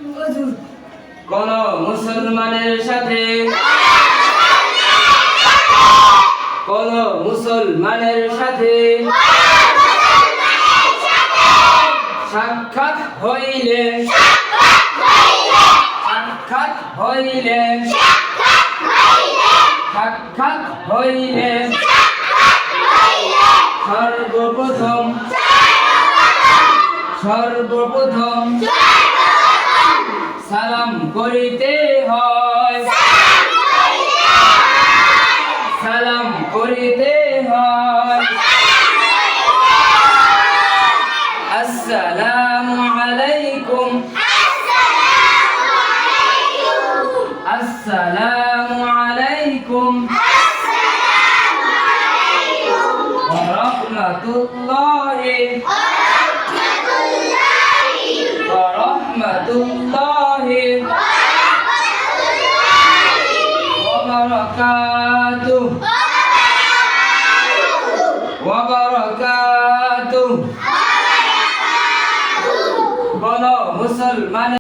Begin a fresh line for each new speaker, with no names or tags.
কোন মুসলমানের সাথে কোন মুসলমানের সাথে সাক্ষাৎ হইলে সাক্ষাৎ হইলে সাক্ষাৎ হইলে সর্বপ্রথম সর্বপ্রথম সালাম করিতে হয় সালাম করিতে হয় আসসালামু আলাইকুম আসসালামু আলাইকুম ওয়া রাহমাতুল্লাহি ওয়া রাহমাতুল্লাহি ওয়া বারাকাতুহু ওয়া বারাকাতুহু কোন মুসলমান